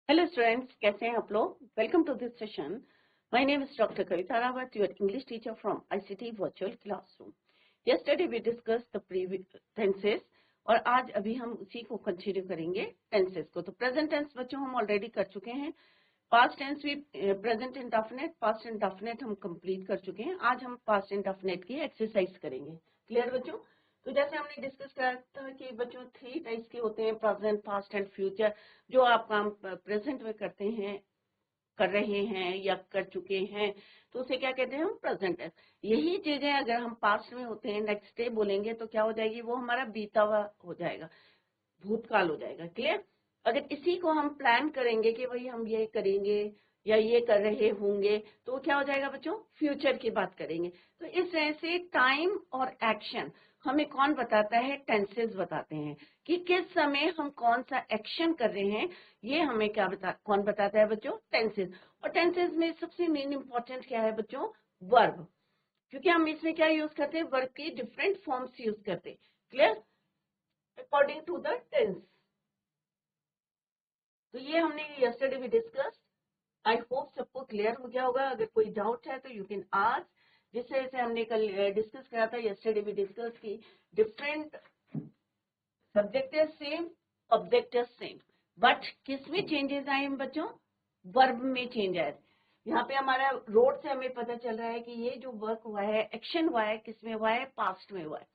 Hello students, कैसे हैं आप लोग? Welcome to this session. My name is Dr. Kavita Rawat, your English teacher from ICT Virtual Classroom. Yesterday we discussed the previous tenses और आज अभी हम उसी को कंटिन्यू करेंगे tenses को. तो present tense बच्चों हम ऑलरेडी कर चुके हैं. Past tense भी present indefinite, past indefinite हम कंप्लीट कर चुके हैं. आज हम past indefinite की एक्सरसाइज करेंगे. क्लियर बच्चों? तो जैसे हमने डिस्कस किया था कि बच्चों 3 टाइप्स के होते हैं, प्रेजेंट, पास्ट एंड फ्यूचर. जो आप काम प्रेजेंट में करते हैं, कर रहे हैं या कर चुके हैं, तो उसे क्या कहते हैं हम? Present tense. यही चीजें अगर हम पास्ट में होते हैं, नेक्स्ट डे बोलेंगे तो क्या हो जाएगी? वो हमारा बीता हुआ हो जाएगा, भूतकाल हो जाएगा. क्लियर? अगर इसी को हम प्लान करेंगे कि भाई हम ये करेंगे या ये कर रहे होंगे, तो क्या हो जाएगा बच्चों? फ्यूचर की बात करेंगे. तो इस तरह से टाइम और एक्शन हमें कौन बताता है? टेंसेस बताते हैं कि किस समय हम कौन सा एक्शन कर रहे हैं. ये हमें कौन बताता है बच्चों? टेंसेस. और टेंसेस में सबसे मेन इंपॉर्टेंट क्या है बच्चों? वर्ब. क्योंकि हम इसमें क्या यूज करते हैं? वर्ब की डिफरेंट फॉर्म्स यूज करते हैं. Clear? According to the tense. तो ये हमने यस्टरडे भी डिस्कस. आई होप सबको क्लियर हो गया होगा. अगर कोई डाउट है तो यू कैन आस्क. जिस तरह से हमने कल डिस्कस करा था, यस्टरडे भी डिस्कस की, different subject is same, object is same, but किसमें चेंजेस आए हैं बच्चों? वर्ब में चेंज आए. यहाँ पे हमारा रोड से हमें पता चल रहा है कि ये जो वर्क हुआ है, एक्शन हुआ है, किसमें हुआ है? पास्ट में हुआ है.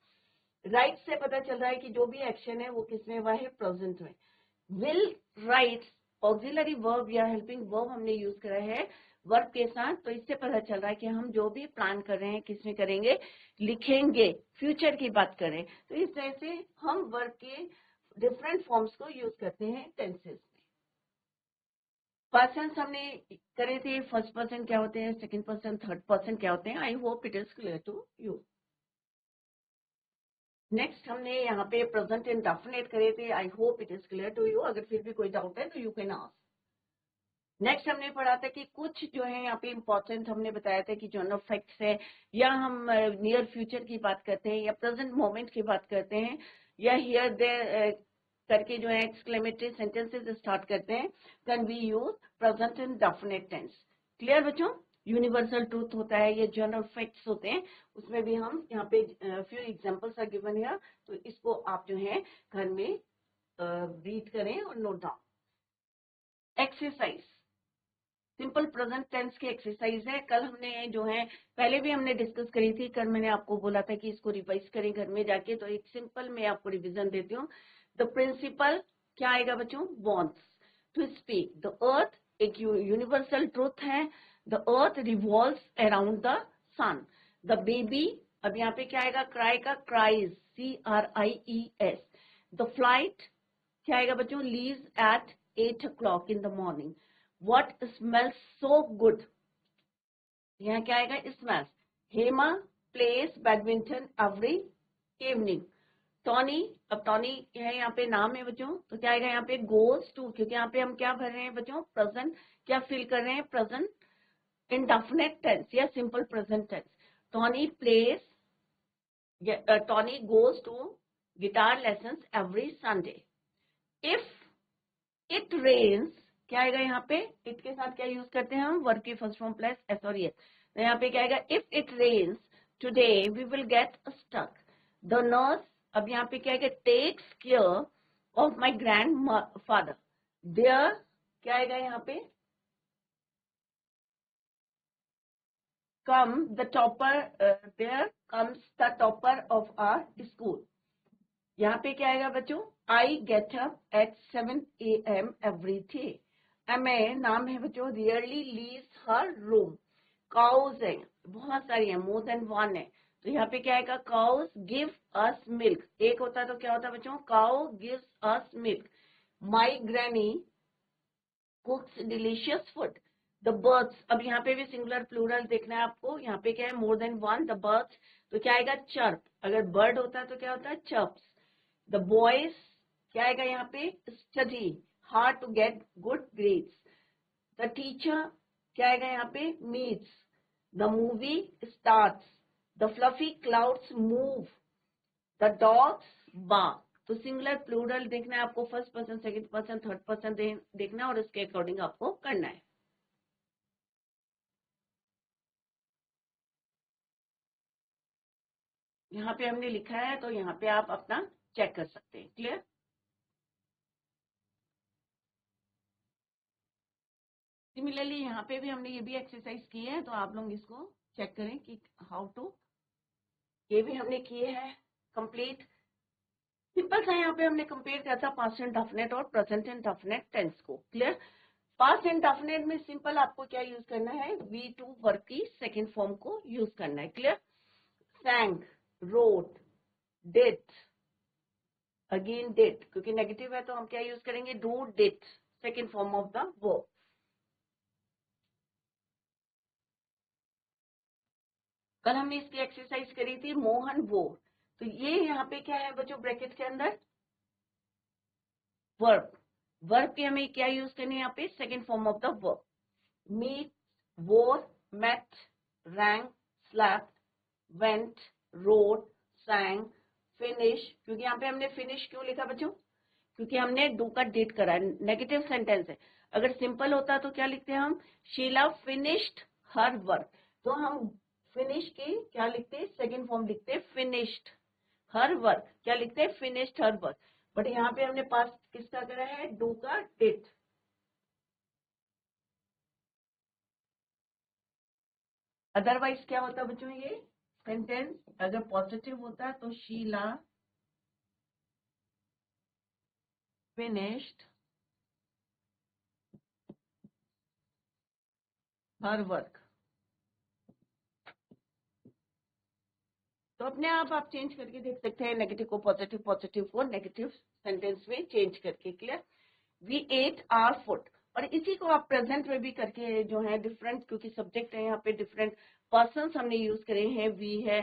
राइट से पता चल रहा है कि जो भी एक्शन है वो किसमें हुआ है? प्रेजेंट में. विल, राइट, ऑक्सिलरी वर्ब या हेल्पिंग वर्ब हमने यूज करा है वर्ब के साथ. तो इससे पता चल रहा है कि हम जो भी प्लान कर रहे हैं किसमें करेंगे? लिखेंगे. फ्यूचर की बात करें तो इस तरह से हम वर्ब के डिफरेंट फॉर्म्स को यूज करते हैं टेंसेस में. पर्सन्स हमने करे थे. फर्स्ट पर्सन क्या होते हैं, सेकंड पर्सन, थर्ड पर्सन क्या होते हैं. I hope it is clear to you. Next हमने यहाँ पे प्रेजेंट इंडेफिनिट करे थे. I hope it is clear to you. अगर फिर भी कोई डाउट है तो यू कैन आस्क. नेक्स्ट हमने पढ़ा था कि कुछ जो है यहाँ पे इंपॉर्टेंट हमने बताया था कि जनरल फैक्ट्स है, या हम नियर फ्यूचर की बात करते हैं या प्रेजेंट मोमेंट की बात करते हैं या हियर देयर करके जो है एक्सक्लेमेटरी सेंटेंसेस स्टार्ट करते हैं, can we use present indefinite tense. Clear बच्चों? यूनिवर्सल ट्रूथ होता है, ये जनरल फैक्ट्स होते हैं. उसमें भी हम यहाँ पे few examples are given here. तो इसको आप जो है घर में रीड करें और note down. Exercise simple present tense की एक्सरसाइज है. कल हमने जो है पहले भी हमने डिस्कस करी थी. कल मैंने आपको बोला था कि इसको रिवाइज करें घर में जाके. तो एक सिंपल मैं आपको रिवीजन देती हूँ. द प्रिंसिपल क्या आएगा बच्चों? Wants to speak. The earth एक यूनिवर्सल ट्रूथ है. The earth revolves around the sun. The baby, अब यहाँ पे क्या आएगा? क्राई का क्राइज, CRIES. द फ्लाइट क्या आएगा बच्चों? Leaves eight 8 o'clock in the morning. What smells so good? यहाँ क्या आएगा? smells. Hema plays badminton every evening. Tony, अब टॉनी है यहाँ पे नाम है बच्चों, तो क्या आएगा यहाँ पे? goes to, क्योंकि यहाँ पे हम क्या भर रहे हैं बच्चों? प्रेजेंट. क्या फिल कर रहे हैं? प्रेजेंट इंडेफिनिट टेंस या simple present tense. Tony plays, Tony goes to guitar lessons every Sunday. If it rains क्या आएगा यहाँ पे? इट के साथ क्या यूज करते हैं हम? वर्ब की फर्स्ट फॉर्म प्लस एस और एस. तो यहाँ पे क्या आएगा? If it rains today we will get stuck. The nurse, अब यहाँ पे क्या आएगा? Takes care of my grandfather. There क्या आएगा यहाँ पे? Come the topper, there comes the topper of our school. यहाँ पे क्या आएगा बच्चों? I get up at 7 AM every day. एमे नाम है बच्चों. Rarely leaves her room. Cause है, बहुत सारी है, मोर देन वन है. तो यहाँ पे क्या आएगा? Cows give us milk. एक होता तो क्या होता बच्चों? Cow gives us milk. My granny cooks delicious food. The birds, अब यहाँ पे भी सिंगुलर प्लूरल देखना है आपको. यहाँ पे क्या है? More than one. The birds, तो क्या आएगा? चर्प. अगर बर्ड होता तो क्या होता है? चर्प्स. द बॉयज क्या आएगा यहाँ पे? Study hard to get good grades. The teacher क्या आएगा यहाँ पे? Meets. The movie starts. The fluffy clouds move. The dogs bark. तो सिंगुलर प्लूरल देखना है आपको, first person, second person, third person देखना है और उसके अकॉर्डिंग आपको करना है। यहाँ पे हमने लिखा है तो यहाँ पे आप अपना चेक कर सकते हैं। क्लियर? सिमिलरली यहाँ पे भी हमने ये भी एक्सरसाइज की है, तो आप लोग इसको चेक करें कि हाउ टू, ये भी हमने किए हैं कंप्लीट। सिंपल सा यहाँ पे हमने कंपेयर किया था पास्ट इंडेफिनिट और प्रेजेंट इंडेफिनिट टेंस को। क्लियर? पास्ट इंडेफिनिट में सिंपल आपको क्या यूज करना है, V2 वर्ब की सेकेंड फॉर्म को यूज करना है। Clear? sang, wrote, did, again did, क्योंकि नेगेटिव है तो हम क्या यूज करेंगे, do did, second form of the verb. कल हमने इसकी एक्सरसाइज करी थी, मोहन वो, तो ये यहाँ पे क्या है बच्चों, ब्रैकेट के अंदर वर्ब, वर्ब की हमें क्या यूज करनी है यहाँ पे, second form of the verb. Meet, wore, met, rang, slap, went, rode, sang, finish, क्योंकि यहाँ पे हमने फिनिश क्यों लिखा बच्चों, क्योंकि हमने डू का डिड करा, नेगेटिव सेंटेंस है। अगर सिंपल होता तो क्या लिखते हैं हम, शीला फिनिश्ड हर वर्क, तो हम फिनिश की क्या लिखते, सेकेंड फॉर्म लिखते फिनिश्ड हर वर्क, क्या लिखते हैं, फिनिश्ड हर वर्क। बट यहाँ पे हमने पास किसका करा है, डू का डिड। अदरवाइज क्या होता बच्चों, ये सेंटेंस अगर पॉजिटिव होता तो शीला फिनिश्ड हर वर्क, तो अपने आप चेंज करके देख सकते हैं, नेगेटिव को पॉजिटिव, पॉजिटिव को नेगेटिव सेंटेंस में चेंज करके। Clear? We ate our food, और इसी को आप प्रेजेंट में भी करके जो है डिफरेंट, क्योंकि सब्जेक्ट है यहाँ पे डिफरेंट पर्सन हमने यूज करे हैं, वी है,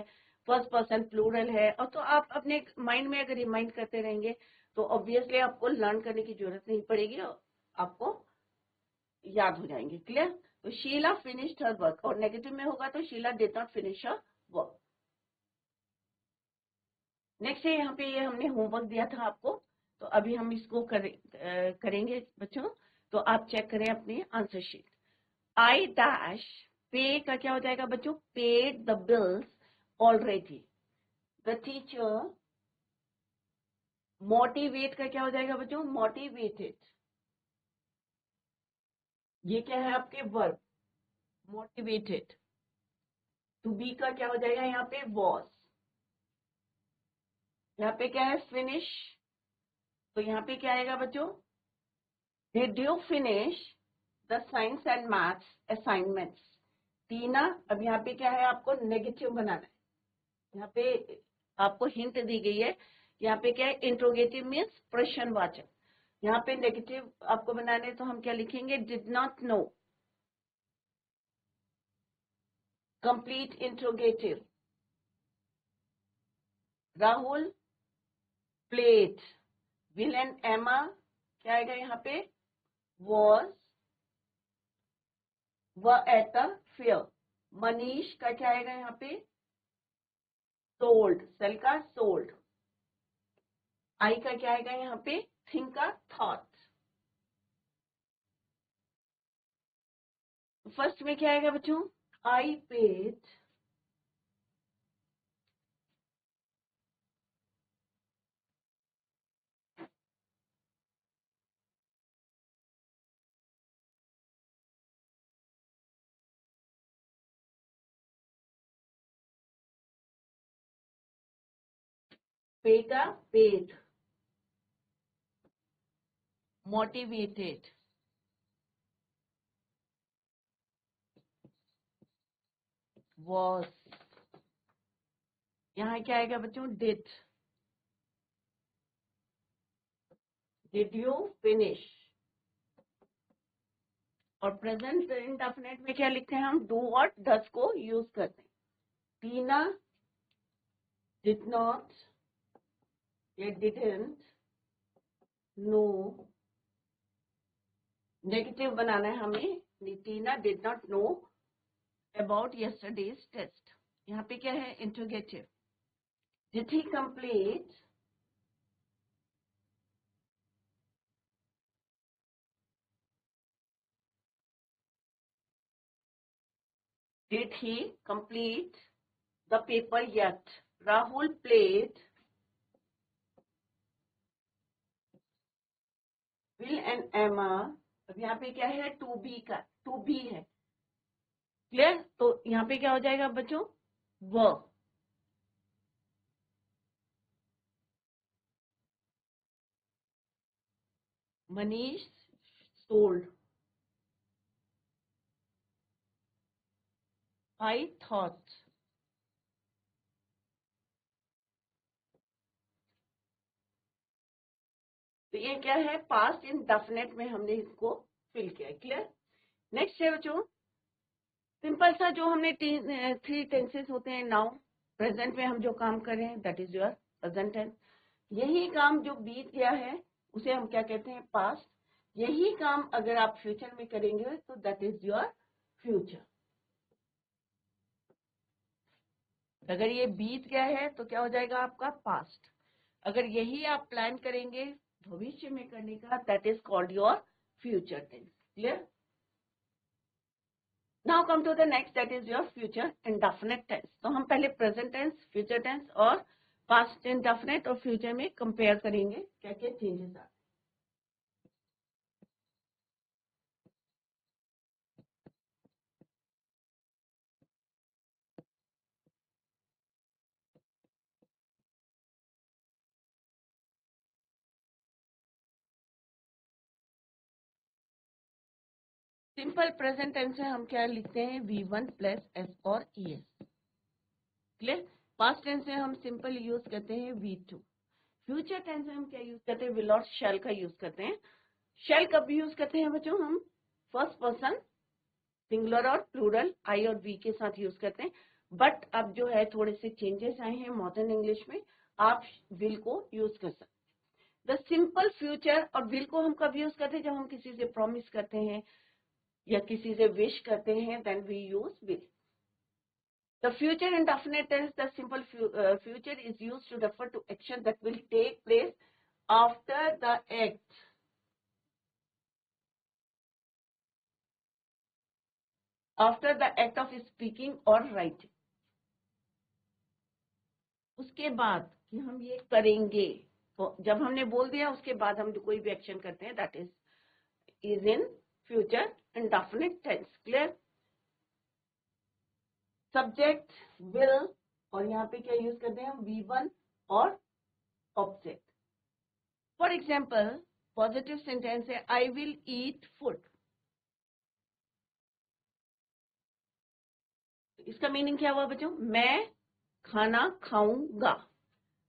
फर्स्ट पर्सन प्लूरल है, और तो आप अपने माइंड में अगर रिमाइंड करते रहेंगे तो ऑब्वियसली आपको लर्न करने की जरूरत नहीं पड़ेगी, आपको याद हो जाएंगे। क्लियर? तो शीला फिनिश्ड हर वर्क, और नेगेटिव में होगा तो Sheela did not finish her work. Next है यहाँ पे, ये हमने होमवर्क दिया था आपको, तो अभी हम इसको करेंगे बच्चों, तो आप चेक करें अपनी आंसर शीट। आई डैश पे का क्या हो जाएगा बच्चों, paid the bills already, the teacher motivate का क्या हो जाएगा बच्चों, मोटिवेटेड, ये क्या है आपके वर्ब, मोटिवेटेड। टू बी का क्या हो जाएगा यहाँ पे, वॉज, यहाँ पे क्या है, फिनिश, तो यहाँ पे क्या आएगा बच्चों, did you finish the science and maths assignments. Tina, अब यहाँ पे क्या है, आपको नेगेटिव बनाना है, यहाँ पे आपको हिंट दी गई है, यहाँ पे क्या है, इंट्रोगेटिव मीन्स प्रश्नवाचक, यहाँ पे नेगेटिव आपको बनाना है, तो हम क्या लिखेंगे, did not no, complete interrogative. Rahul plate, will and एमा क्या आएगा यहाँ पे, वॉज व एट द फेयर। मनीष का क्या आएगा यहाँ पे, सोल्ड, सेल का सोल्ड। आई का क्या आएगा यहाँ पे, थिंक का थॉट। फर्स्ट में क्या आएगा बच्चों, आई पेड पे का पेड, मोटिवेटेड, वॉज, यहाँ क्या आएगा बच्चों, डिड यू फिनिश, और प्रेजेंट इंडेफिनिट में क्या लिखते हैं हम, डू और डस को यूज करते हैं। टीना डिड नॉट या डिडंट नो, नेगेटिव बनाना है हमें, Tina did not know about yesterday's test, यहाँ पे क्या है, interrogative. Did he complete Did he complete the paper yet? Rahul played. Will and Emma. अब यहाँ पे क्या है, टू बी का, टू बी है, क्लियर। तो यहाँ पे क्या हो जाएगा बच्चों, व। मनीष sold. I thought. तो ये क्या है, पास्ट इंडेफिनिट में हमने इसको फिल किया, क्लियर। नेक्स्ट है बच्चों, सिंपल सा जो हमने 3 टेंसेस होते हैं। नाउ प्रेजेंट में हम जो काम कर रहे हैं that is your present tense. यही काम जो बीत गया है उसे हम क्या कहते हैं, पास्ट। यही काम अगर आप फ्यूचर में करेंगे तो दैट इज योर फ्यूचर। अगर ये बीत गया है तो क्या हो जाएगा आपका पास्ट। अगर यही आप प्लान करेंगे भविष्य में करने का, that is called your future tense, clear. Now come to the next, that is your future indefinite tense. तो हम पहले प्रेजेंट टेंस, फ्यूचर टेंस और पास्ट इंडेफिनिट और फ्यूचर में कंपेयर करेंगे क्या क्या चेंजेस आते हैं। सिंपल प्रेजेंट टेंस में हम क्या लिखते हैं, V1 प्लस एस और ES, क्लियर। पास्ट टेंस में हम सिंपल यूज करते हैं V2। फ्यूचर टेंस में हम क्या यूज करते हैं, विल और शैल का यूज करते हैं। शैल कब यूज करते हैं बच्चों, हम फर्स्ट पर्सन सिंगुलर और प्लूरल आई और वी के साथ यूज करते हैं। बट अब जो है थोड़े से चेंजेस आए हैं मॉडर्न इंग्लिश में, आप विल को यूज कर सकते हैं। द सिंपल फ्यूचर और विल को हम कब यूज करते हैं, जब हम किसी से प्रॉमिस करते हैं या किसी से विश करते हैं, then we use will. The future indefinite tense, the simple future is used to refer to action that will take place after the act. After the act of speaking or writing. उसके बाद कि हम ये करेंगे, तो जब हमने बोल दिया उसके बाद हम कोई भी एक्शन करते हैं, that is in future indefinite tense, clear. Subject will और यहाँ पे क्या यूज करते हैं हम, V1 और object. For example positive sentence है, आई विल ईट फूड। इसका मीनिंग क्या हुआ बच्चों, मैं खाना खाऊंगा।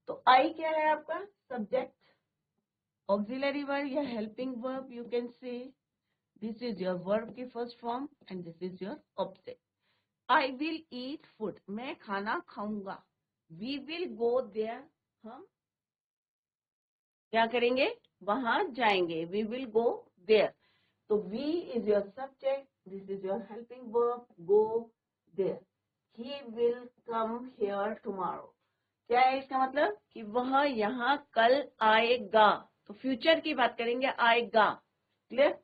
तो आई क्या है आपका सब्जेक्ट, ऑक्सिलरी वर्ब या helping verb, you can say this is your verb की first form and this is your object. I will eat food, मैं खाना खाऊंगा। वी विल गो देयर, हम क्या करेंगे, वहां जाएंगे, वी विल गो देयर। तो we is your subject, this is your helping verb, go there. He will come here tomorrow, क्या है इसका मतलब कि वह यहाँ कल आएगा। तो फ्यूचर की बात करेंगे, आएगा, क्लियर।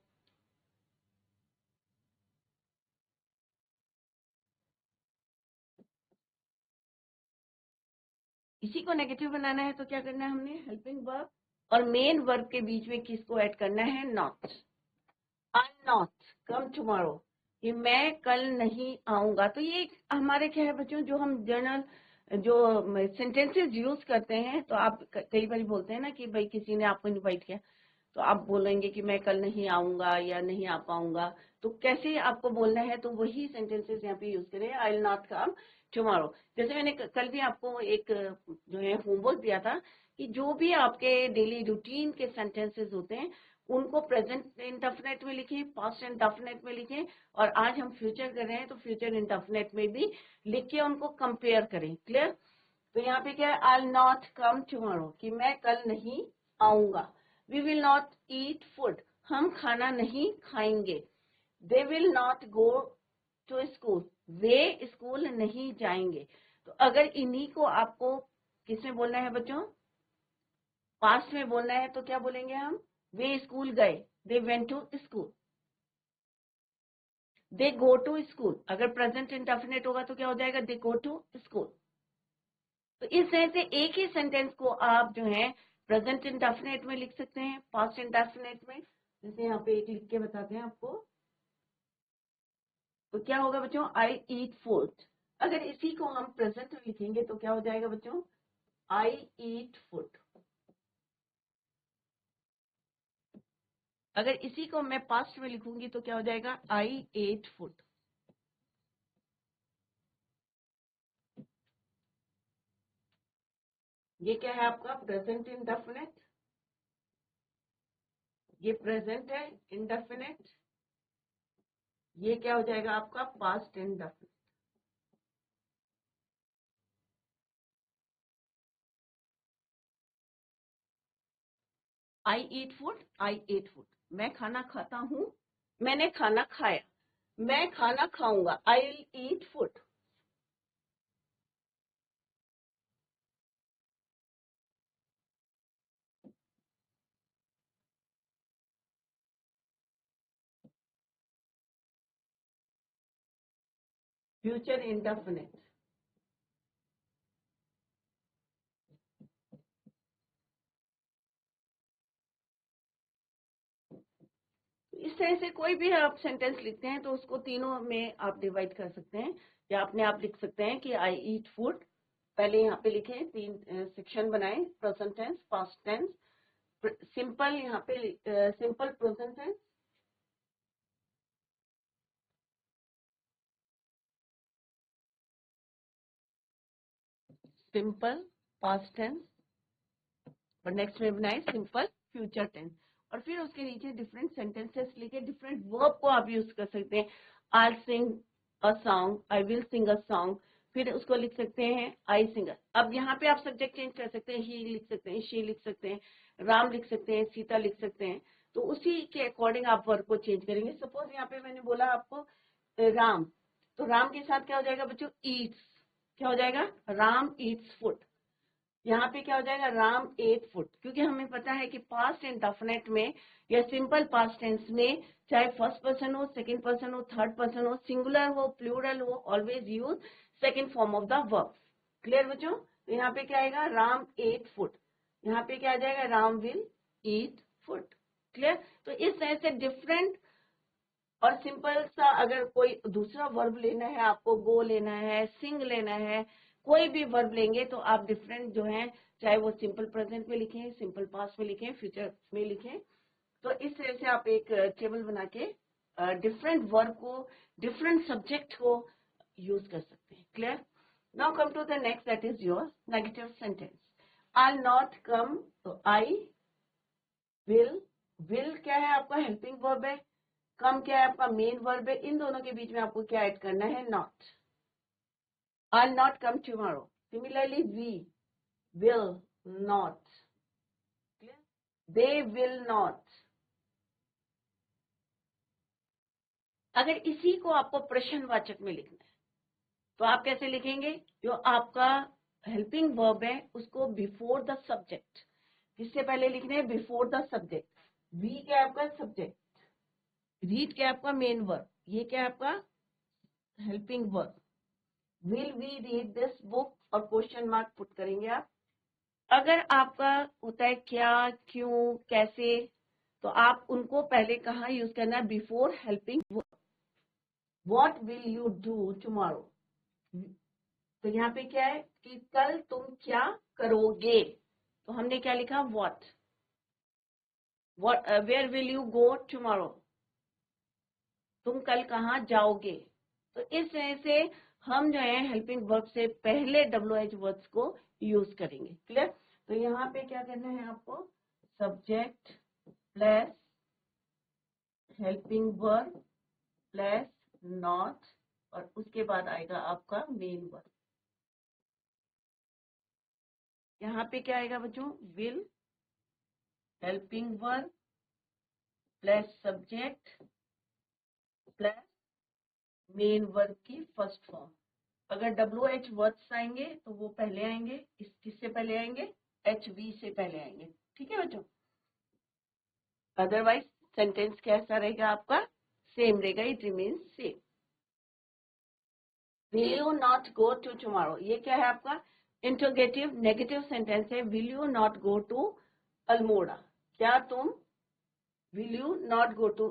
इसी को नेगेटिव बनाना है तो क्या करना है हमने, हेल्पिंग वर्ब और मेन वर्ब के बीच में किसको ऐड करना है, not. I not come tomorrow, कि मैं कल नहीं आऊंगा। तो ये हमारे क्या है बच्चों, जो हम जर्नल जो सेंटेंसेस यूज करते हैं, तो आप कई बार बोलते हैं ना कि भाई किसी ने आपको इनवाइट किया तो आप बोलेंगे कि मैं कल नहीं आऊंगा या नहीं आ पाऊंगा। तो कैसे आपको बोलना है, तो वही सेंटेंसेस यहाँ पे यूज करें, आई विल नॉट कम टुमारो। जैसे मैंने कल भी आपको एक जो है होमवर्क दिया था कि जो भी आपके डेली रूटीन के सेंटेंसेस होते हैं उनको प्रेजेंट इंडेफिनिट में लिखें, पास्ट इंडेफिनिट में लिखें, और आज हम फ्यूचर कर रहे हैं तो फ्यूचर इंडेफिनिट में भी लिख के उनको कंपेयर करें, क्लियर। तो यहाँ पे क्या है, I will not come tomorrow, कि मैं कल नहीं आऊंगा। We will not eat food, हम खाना नहीं खाएंगे। They will not go to school, वे स्कूल नहीं जाएंगे। तो अगर इन्हीं को आपको किसमें बोलना है बच्चों, पास्ट में बोलना है, तो क्या बोलेंगे हम, वे स्कूल गए, they went to school. They go to school. अगर प्रेजेंट इंडेफिनिट होगा तो क्या हो जाएगा, दे गो टू स्कूल। तो इस तरह से एक ही सेंटेंस को आप जो है प्रेजेंट इंडेफिनिट में लिख सकते हैं, पास्ट इंडेफिनिट में। जैसे यहाँ पे एक लिख के बताते हैं आपको, तो क्या होगा बच्चों, आई ईट फूड। अगर इसी को हम प्रेजेंट में लिखेंगे तो क्या हो जाएगा बच्चों, आई ईट फूड। अगर इसी को मैं पास्ट में लिखूंगी तो क्या हो जाएगा, आई एट फूड। ये क्या है आपका प्रेजेंट इंडेफिनिट, ये प्रेजेंट है इंडेफिनिट, ये क्या हो जाएगा आपका पास्ट इंडेफिनिट। आई ईट फूड, आई एट फूड। मैं खाना खाता हूं, मैंने खाना खाया, मैं खाना खाऊंगा, आई will eat food. Future indefinite, इस तरह से कोई भी आप सेंटेंस लिखते हैं तो उसको तीनों में आप डिवाइड कर सकते हैं, या अपने आप लिख सकते हैं कि आई ईट फूड। पहले यहाँ पे लिखें, तीन सेक्शन बनाएं, present tense, past tense, simple, यहाँ पे simple present tense, simple past tense, और नेक्स्ट में बनाए सिंपल फ्यूचर टेंस। और फिर उसके नीचे डिफरेंट सेंटेंसेस लिखे, डिफरेंट वर्ब को आप यूज कर सकते हैं। I sing a song, I will sing a song, फिर उसको लिख सकते हैं आई सिंगर। अब यहाँ पे आप सब्जेक्ट चेंज कर सकते हैं, ही लिख सकते हैं, शी लिख सकते हैं, राम लिख सकते हैं, सीता लिख सकते हैं। तो उसी के अकॉर्डिंग आप वर्ब को चेंज करेंगे। सपोज यहाँ पे मैंने बोला आपको राम, तो राम के साथ क्या हो जाएगा बच्चों, ईट्स। क्या हो जाएगा, राम ईट्स फूड। यहाँ पे क्या हो जाएगा, राम एट फूड। क्योंकि हमें पता है कि पास्ट इंडेफिनिट में या सिंपल पास्ट टेंस में चाहे फर्स्ट पर्सन हो, सेकंड पर्सन हो, थर्ड पर्सन हो, सिंगुलर हो, प्लूरल हो, always use second form of the verb. Clear बच्चों। तो यहाँ पे क्या आएगा, राम एट फूड। यहाँ पे क्या आ जाएगा, Ram will eat food. Clear. तो इस तरह से डिफरेंट, और सिंपल सा अगर कोई दूसरा वर्ब लेना है आपको, गो लेना है, सिंग लेना है, कोई भी वर्ब लेंगे तो आप डिफरेंट जो है, चाहे वो सिंपल प्रेजेंट में लिखें, सिंपल पास्ट में लिखें, फ्यूचर में लिखें। तो इस तरह से आप एक टेबल बना के डिफरेंट वर्ब को, डिफरेंट सब्जेक्ट को यूज कर सकते हैं। Clear. Now come to the next, that is your negative sentence. I not come, तो आई विल क्या है आपका, हेल्पिंग वर्ब है। कम क्या है आपका, मेन वर्ब है। इन दोनों के बीच में आपको क्या ऐड करना है, not. I not come tomorrow. Similarly we will not, they will not. अगर इसी को आपको प्रश्नवाचक में लिखना है तो आप कैसे लिखेंगे, जो आपका हेल्पिंग वर्ब है उसको बिफोर द सब्जेक्ट, किससे पहले लिखने हैं, बिफोर द सब्जेक्ट। वी क्या है आपका सब्जेक्ट, रीड क्या है आपका मेन वर्ब, ये क्या है आपका helping verb. Will we read this book, और क्वेश्चन मार्क पुट करेंगे आप। अगर आपका होता है क्या, क्यों, कैसे, तो आप उनको पहले कहाँ यूज करना है, before helping verb. What will you do tomorrow, तो यहाँ पे क्या है कि कल तुम क्या करोगे, तो हमने क्या लिखा, what. Where will you go tomorrow, तुम कल कहाँ जाओगे। तो इस तरह से हम जो है हेल्पिंग वर्ब से पहले WH वर्ड्स को यूज करेंगे। क्लियर। तो यहाँ पे क्या करना है आपको, subject plus helping verb plus not, और उसके बाद आएगा आपका मेन वर्ब। यहाँ पे क्या आएगा बच्चों, will, helping verb plus subject plus main verb की फर्स्ट फॉर्म। अगर WH वर्ड्स आएंगे तो वो पहले आएंगे, किससे पहले आएंगे, HV से पहले आएंगे। ठीक है बच्चों। अदरवाइज सेंटेंस कैसा रहेगा आपका, सेम रहेगा, it remains same. Will you not go to tomorrow, ये क्या है आपका इंटरोगेटिव नेगेटिव सेंटेंस है। Will you not go to Almora, क्या तुम, will you not go to,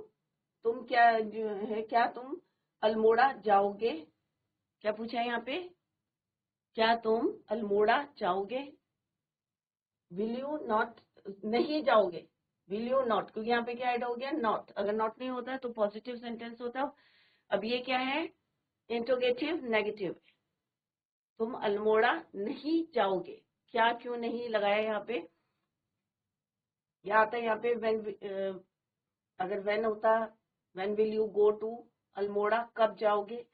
तुम क्या जो है, क्या तुम अल्मोड़ा जाओगे, क्या पूछा है यहाँ पे, क्या तुम अल्मोड़ा जाओगे। विल यू नॉट, नहीं जाओगे, विल यू नॉट, क्योंकि यहाँ पे क्या ऐड हो गया, नॉट। अगर नॉट नहीं होता तो पॉजिटिव सेंटेंस होता। अब ये क्या है, इंटरोगेटिव नेगेटिव, तुम अल्मोड़ा नहीं जाओगे, क्या क्यों नहीं लगाया यहाँ पे, या आता है यहाँ पे व्हेन, अगर व्हेन होता, when will you go to Almora, कब जाओगे।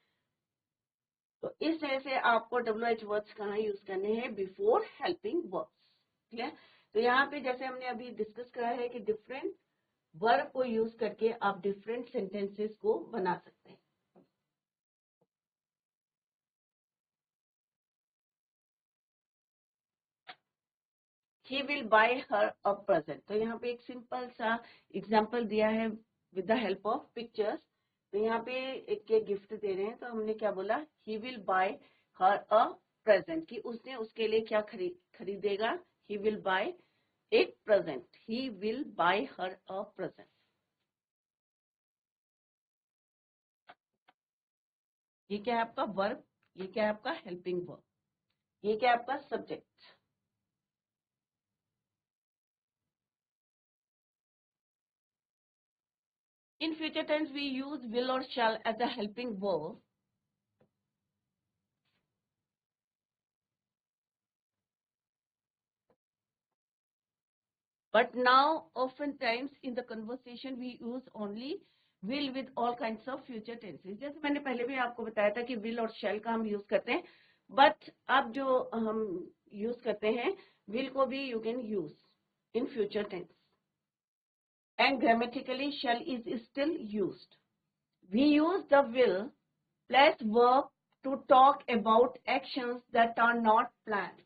तो इस तरह से आपको WH वर्ड्स कहाँ यूज करने हैं, बिफोर हेल्पिंग वर्ब्स। क्लियर। तो यहाँ पे जैसे हमने अभी डिस्कस करा है कि डिफरेंट वर्ब को यूज करके आप डिफरेंट सेंटेंसेस को बना सकते हैं। He will buy her a present, तो यहाँ पे एक सिंपल सा एग्जाम्पल दिया है with the help of pictures. तो यहाँ पे एक गिफ्ट दे रहे हैं, तो हमने क्या बोला, he will buy her a present, कि उसने उसके लिए क्या खरीदेगा, ही विल बाय एक present, he will buy her a present. ये क्या है आपका वर्ब, ये क्या है आपका हेल्पिंग वर्ब, ये क्या है आपका subject. In future tense, we use will or shall as a helping verb. But now, oftentimes in the conversation, we use only will with all kinds of future tenses. जैसे मैंने पहले भी आपको बताया था कि will और shall का हम use करते हैं, but अब जो हम use करते हैं, will को भी you can use in future tense. And grammatically, shall is still used. We use the will plus verb to talk about actions that are not planned.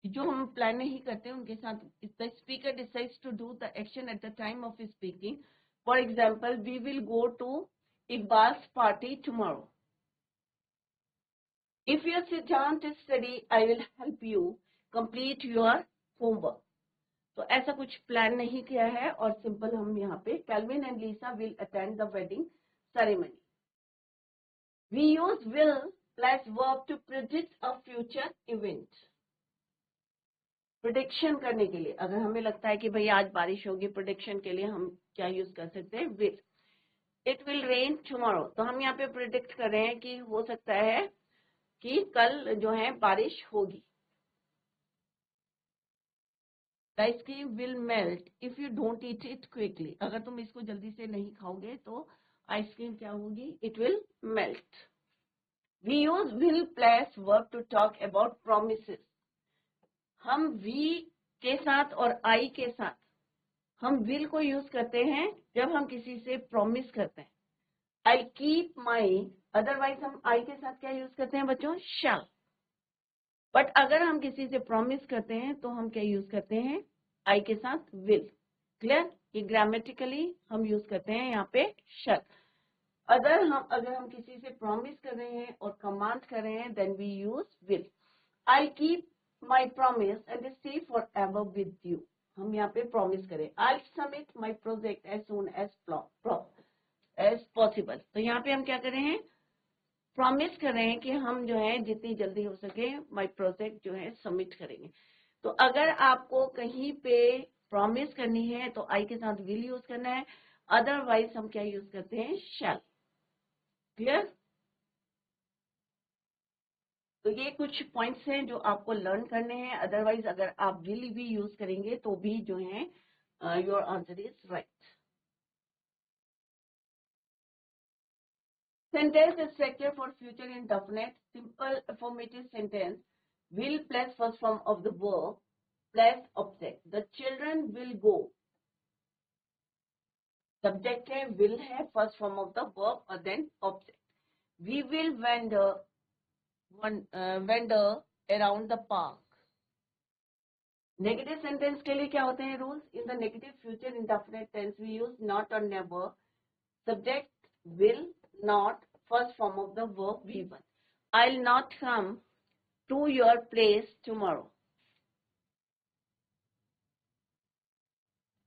जो हम प्लान नहीं करते उनके साथ, the speaker decides to do the action at the time of speaking. For example, we will go to Iqbal's party tomorrow. If you sit down to study, I will help you complete your homework. तो ऐसा कुछ plan नहीं किया है, और simple हम यहाँ पे Calvin and Lisa will attend the wedding ceremony. We use will plus verb to predict a future event. Prediction करने के लिए, अगर हमें लगता है कि भाई आज बारिश होगी, प्रोडिक्शन के लिए हम क्या यूज कर सकते हैं, will. It will rain tomorrow, तो हम यहाँ पे प्रिडिक्ट कर रहे हैं कि हो सकता है कि कल जो है बारिश होगी। The ice cream will melt if you don't eat it quickly, अगर तुम इसको जल्दी से नहीं खाओगे तो आइसक्रीम क्या होगी, it will melt. We use will plus verb to talk about promises. हम वी के साथ और आई के साथ हम विल को यूज करते हैं जब हम किसी से प्रॉमिस करते हैं, आई कीप माई। अदरवाइज हम आई के साथ क्या यूज करते हैं बच्चों, शैल। बट अगर हम किसी से प्रॉमिस करते हैं तो हम क्या यूज करते हैं, आई के साथ विल। क्लियर। ये ग्रामेटिकली हम यूज करते हैं यहाँ पे शैल। अगर हम किसी से प्रॉमिस कर रहे हैं और कमांड कर रहे हैं, then we use will. I keep my promise and stay forever with you. हम यहाँ पे प्रॉमिस करें, I submit my project as soon as possible. तो यहाँ पे हम क्या कर रहे हैं, प्रॉमिस कर रहे हैं कि हम जो है जितनी जल्दी हो सके माई प्रोजेक्ट जो है सबमिट करेंगे। तो अगर आपको कहीं पे प्रॉमिस करनी है तो आई के साथ विल यूज करना है, अदरवाइज हम क्या यूज करते हैं, शैल। क्लियर। तो ये कुछ पॉइंट्स हैं जो आपको लर्न करने हैं, अदरवाइज अगर आप विल भी यूज करेंगे तो भी जो है your answer is right. Sentence structure for future indefinite. Simple affirmative sentence. Will plus first form of the verb plus object. The children will go. Subject है, will है, first form of the verb और then object. We will wander around the park. Negative sentence के लिए क्या होते हैं rules? In the negative future indefinite tense we use not और never, subject will, not, first form of the verb V1. I'll not come to your place tomorrow.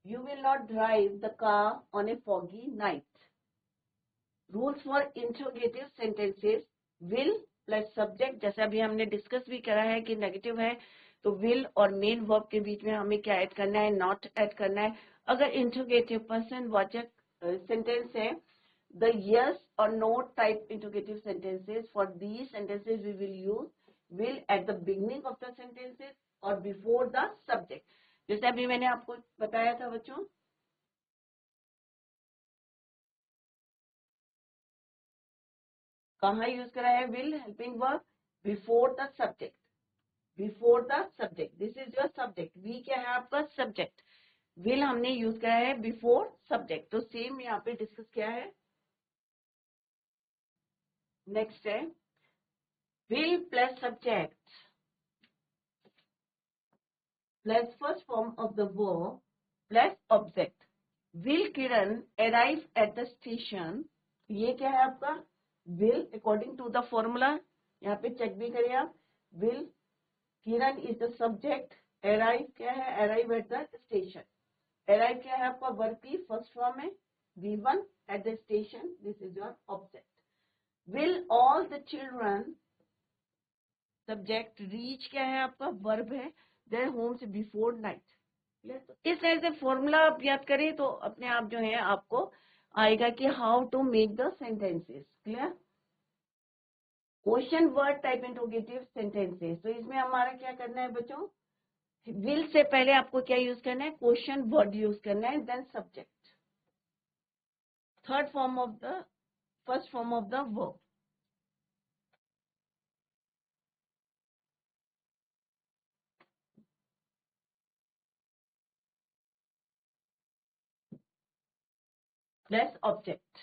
You will not drive the car on a foggy night. Rules for interrogative sentences: will plus subject, जैसे अभी हमने discuss भी करा है कि negative है तो will और मेन वर्ब के बीच में हमें क्या ऐड करना है? नॉट ऐड करना है. अगर इंटरोगेटिव पर्सन वाचक सेंटेंस है, the yes or no type interrogative sentences, for these sentences we will use will at the beginning of the sentences or before the subject. जैसे अभी मैंने आपको बताया था बच्चों, कहाँ यूज करा है will helping verb? Before the subject. Before the subject, this is your subject. We क्या है आपका? सब्जेक्ट. विल हमने यूज करा है बिफोर सब्जेक्ट. तो सेम यहाँ पे डिस्कस किया है. नेक्स्ट है will plus subject plus first form of the verb plus object. Will Kiran arrive at the station? ये क्या है आपका? will according to the formula. यहाँ पे चेक भी करिए आप. will Kiran is the subject. arrive क्या है? arrive at the station. arrive क्या है आपका? verb की फर्स्ट फॉर्म है V1 at the station. This is your object. will all the children, subject, reach क्या है आपका? वर्ब है देयर होम से बिफोर नाइट. तो इस तरह से फॉर्मूला आप याद करें तो अपने आप जो है आपको आएगा कि how to make the sentences. Clear? Question word type interrogative sentences. तो इसमें हमारा क्या करना है बच्चों? विल से पहले आपको क्या यूज करना है? क्वेश्चन वर्ड यूज करना है, देन subject, third form of the first form of the verb. Plus object.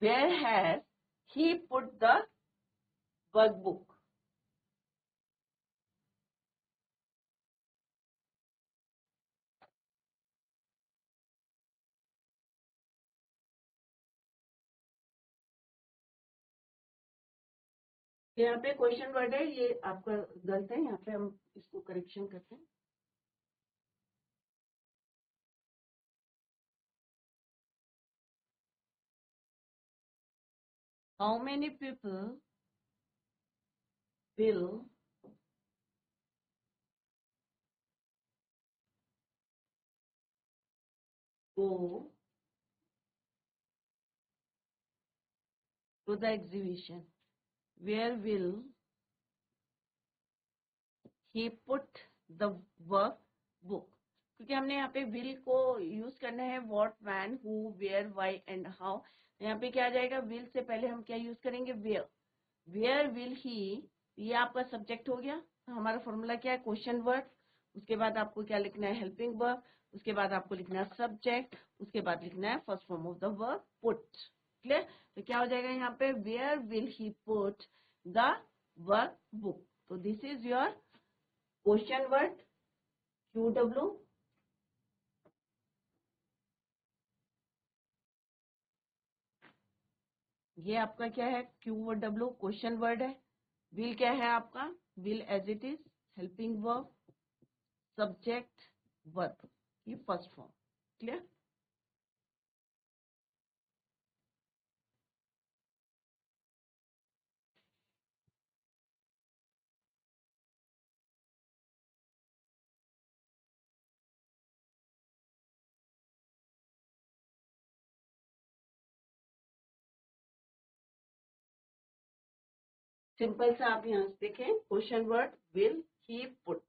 Where has he put the workbook? यहाँ पे क्वेश्चन वर्ड है, ये आपका गलत है. यहाँ पे हम इसको करेक्शन करते हैं. How many people will go to the exhibition? Where will he put the workbook? क्योंकि हमने यहाँ पे will को यूज करना है what, when, who, where, why and how. यहाँ पे क्या आ जाएगा? will से पहले हम क्या यूज करेंगे? where. where will he, ये आपका सब्जेक्ट हो गया. तो हमारा फॉर्मूला क्या है? Question word. उसके बाद आपको क्या लिखना है? Helping verb. उसके बाद आपको लिखना है सब्जेक्ट. उसके बाद लिखना है first form of the verb put. Clear? तो क्या हो जाएगा यहाँ पे? Where will he put the work book. तो this is your question word QW. ये आपका क्या है? QW क्वेश्चन वर्ड है. विल क्या है आपका? Will as it is, helping verb, subject, verb, ये फर्स्ट फॉर्म. क्लियर? सिंपल सा आप यहाँ से देखें, question word will he put.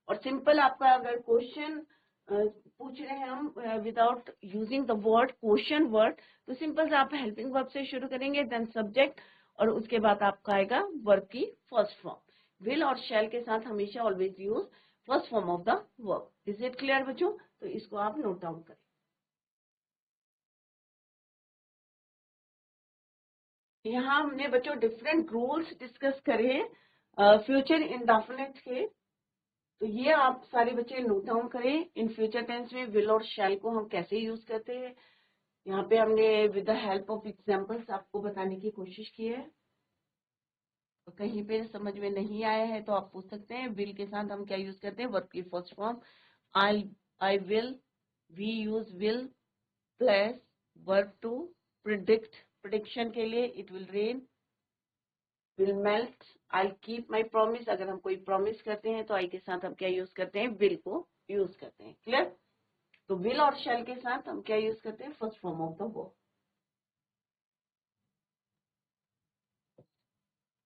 और सिंपल आपका अगर क्वेश्चन पूछ रहे हैं हम without using the word question word, तो सिंपल सा आप हेल्पिंग वर्ब से शुरू करेंगे, देन सब्जेक्ट, और उसके बाद आपका आएगा वर्ब की फर्स्ट फॉर्म. विल और शैल के साथ हमेशा always use first form of the verb. Is it clear बच्चों? तो इसको आप नोट डाउन करें. यहाँ हमने बच्चों डिफरेंट रूल्स डिस्कस करे फ्यूचर इंडेफिनिट के, तो ये आप सारे बच्चे नोट डाउन करें। इन फ्यूचर टेंस में विल और शैल को हम कैसे यूज करते हैं, यहाँ पे हमने with the help of examples आपको बताने की कोशिश की है। तो कहीं पे समझ में नहीं आया है तो आप पूछ सकते हैं। विल के साथ हम क्या यूज करते हैं, वर्ब की first form I will, we use will plus verb to predict, prediction के लिए it will rain, will melt, I keep my promise, अगर हम कोई प्रॉमिस करते हैं तो आई के साथ हम क्या यूज करते हैं, विल को यूज करते हैं। क्लियर? तो विल और शैल के साथ हम क्या यूज करते हैं, first form of the verb.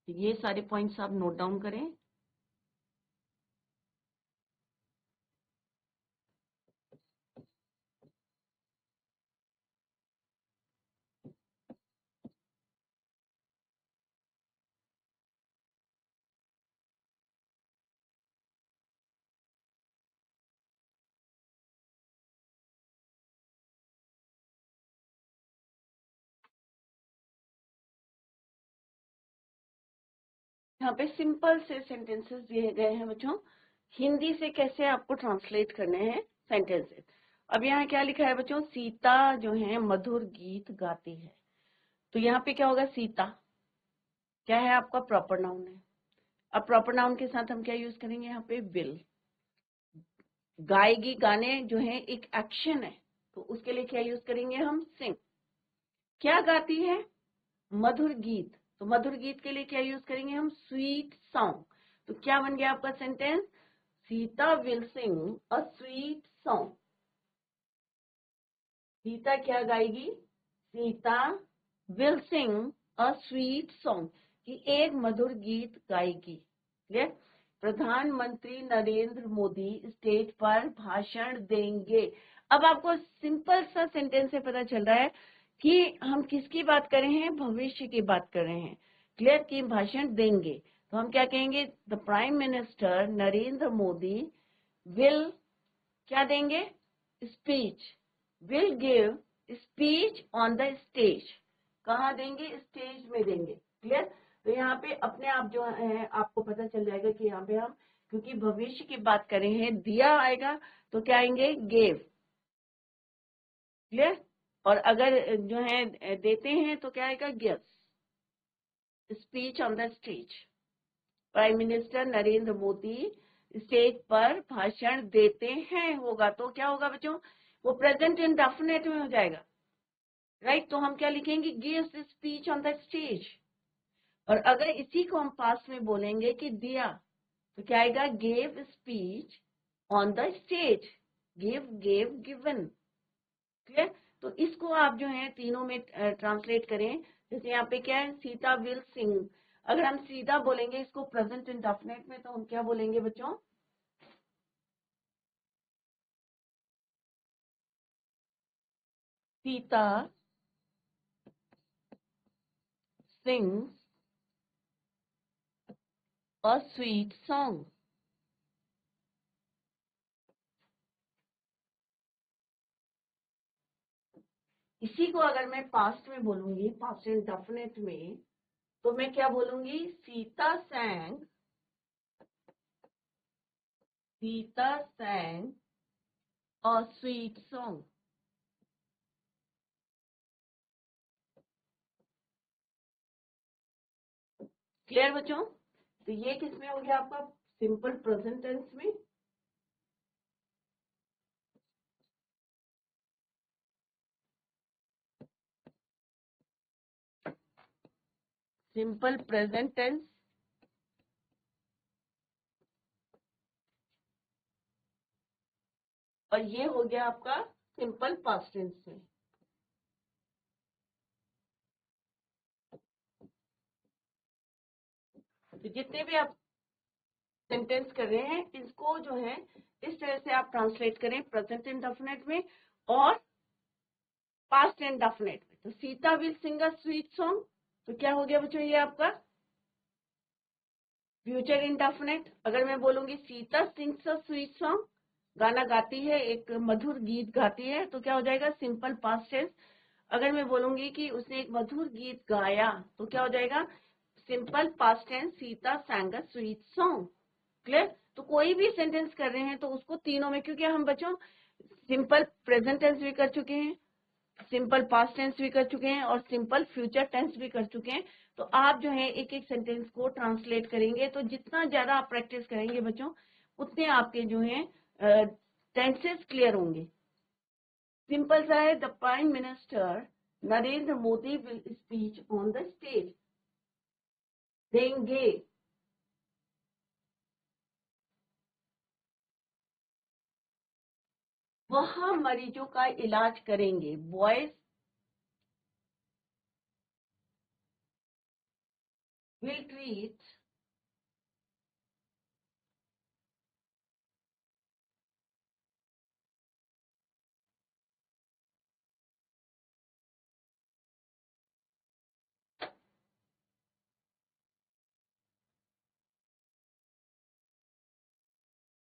ये सारे पॉइंट्स आप नोट डाउन करें। यहाँ पे सिंपल से सेंटेंसेस दिए गए हैं बच्चों, हिंदी से कैसे आपको ट्रांसलेट करने हैं सेंटेंसेस। अब यहाँ क्या लिखा है बच्चों, सीता जो है मधुर गीत गाती है। तो यहाँ पे क्या होगा, सीता क्या है आपका प्रॉपर नाउन है। अब प्रॉपर नाउन के साथ हम क्या यूज करेंगे, यहाँ पे विल। गाएगी, गाने जो है एक एक्शन है, तो उसके लिए क्या यूज करेंगे हम, सिंग। क्या गाती है, मधुर गीत, तो मधुर गीत के लिए क्या यूज करेंगे हम, स्वीट सॉन्ग। तो क्या बन गया आपका sentence, Sita will sing a sweet song. Sita क्या गाएगी, Sita will sing a sweet song, कि एक मधुर गीत गाएगी। क्लियर? प्रधानमंत्री नरेंद्र मोदी स्टेज पर भाषण देंगे। अब आपको सिंपल सा सेंटेंस से पता चल रहा है कि हम किसकी बात कर रहे हैं, भविष्य की बात कर रहे हैं। क्लियर? कि भाषण देंगे, तो हम क्या कहेंगे, the prime minister Narendra Modi will क्या देंगे, speech, will give speech on the stage. कहाँ देंगे, स्टेज में देंगे। क्लियर? तो यहाँ पे अपने आप जो है आपको पता चल जाएगा कि यहाँ पे हम क्योंकि भविष्य की बात कर रहे हैं, दिया आएगा तो क्या आएंगे, गेव। क्लियर? और अगर जो है देते हैं तो क्या आएगा, gives speech on the stage. Prime minister Narendra Modi stage पर भाषण देते हैं होगा, तो क्या होगा बच्चों, वो प्रेजेंट इंडेफिनिट में हो जाएगा। राइट? तो हम क्या लिखेंगे, gives speech on the stage. और अगर इसी को हम पास्ट में बोलेंगे कि दिया, तो क्या आएगा, gave speech on the stage, give gave given. Clear? तो इसको आप जो है तीनों में ट्रांसलेट करें। जैसे यहाँ पे क्या है, सीता विल सिंग, अगर हम सीधा बोलेंगे इसको प्रेजेंट इंडेफिनिट में, तो हम क्या बोलेंगे बच्चों, Sita sings a sweet song। इसी को अगर मैं पास्ट में बोलूंगी, पास्ट इंडेफिनिट में, तो मैं क्या बोलूंगी, Sita sang a sweet song। Clear बच्चों? तो ये किसमें हो गया आपका, सिंपल प्रेजेंट टेंस में। सिंपल प्रेजेंट टेंस, और ये हो गया आपका सिंपल पास्ट टेंस में। तो जितने भी आप सेंटेंस कर रहे हैं, इसको जो है इस तरह से आप ट्रांसलेट करें, प्रेजेंट इंडेफिनिट में और पास्ट इंडेफिनिट में। तो Sita will sing a sweet song, तो क्या हो गया बच्चों, ये आपका फ्यूचर इंडेफिनिट। अगर मैं बोलूंगी Sita sings a sweet song, गाना गाती है, एक मधुर गीत गाती है, तो क्या हो जाएगा, सिंपल पास्ट टेंस। अगर मैं बोलूंगी कि उसने एक मधुर गीत गाया तो क्या हो जाएगा, simple past tense, Sita sang a sweet song. Clear? तो कोई भी सेंटेंस कर रहे हैं तो उसको तीनों में, क्योंकि हम बच्चों सिंपल प्रेजेंट टेंस भी कर चुके हैं, सिंपल पास्ट टेंस भी कर चुके हैं और सिंपल फ्यूचर टेंस भी कर चुके हैं। तो आप जो है एक एक सेंटेंस को ट्रांसलेट करेंगे, तो जितना ज्यादा आप प्रैक्टिस करेंगे बच्चों, उतने आपके जो है टेंसेस क्लियर होंगे। सिंपल सा है, the prime minister Narendra Modi will speech on the stage, देंगे। वह मरीजों का इलाज करेंगे, बॉयज विल ट्रीट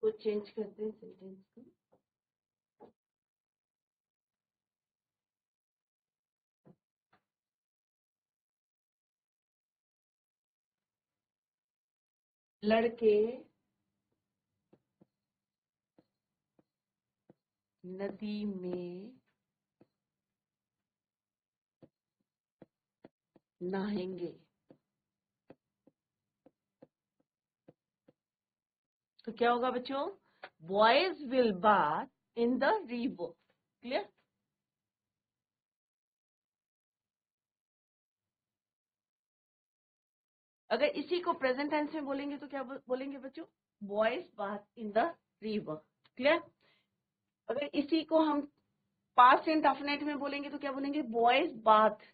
को चेंज करते हैं सेंटेंस को। लड़के नदी में नहाएंगे। तो क्या होगा बच्चों, boys will bath in the river. Clear? अगर इसी को प्रेजेंट टेंस में बोलेंगे तो क्या बोलेंगे बच्चों, boys bath in the river. Clear? अगर इसी को हम पास्ट इंडेफिनिट में बोलेंगे तो क्या बोलेंगे, बॉयज बाथ,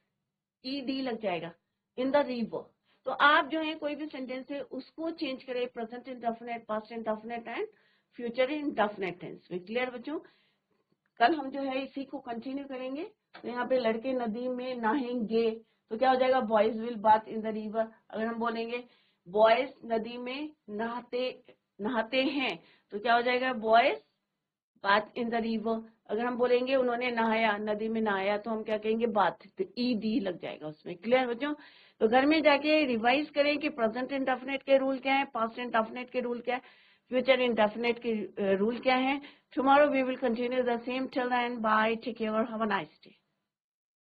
ईडी लग जाएगा, इन द रिवर। तो आप जो है कोई भी सेंटेंस है उसको चेंज करें present indefinite, past indefinite and future indefinite tense में। क्लियर बच्चों? कल हम जो है इसी को कंटिन्यू करेंगे। तो यहाँ पे लड़के नदी में नहाएंगे तो क्या हो जाएगा, boys will bath in the river. अगर हम बोलेंगे बॉयज नदी में नहाते नहाते हैं तो क्या हो जाएगा, boys bath in the river. अगर हम बोलेंगे उन्होंने नहाया, नदी में नहाया, तो हम क्या कहेंगे, बाथ, तो ईडी लग जाएगा उसमें। क्लियर बच्चों? तो घर में जाके रिवाइज करें कि प्रेजेंट इंडेफिनिट के रूल क्या है, पास्ट इंडेफिनिट के रूल क्या है, फ्यूचर इंडेफिनिट के रूल क्या है। Tomorrow we will continue the same. Till then, bye. Take care. Have a nice day.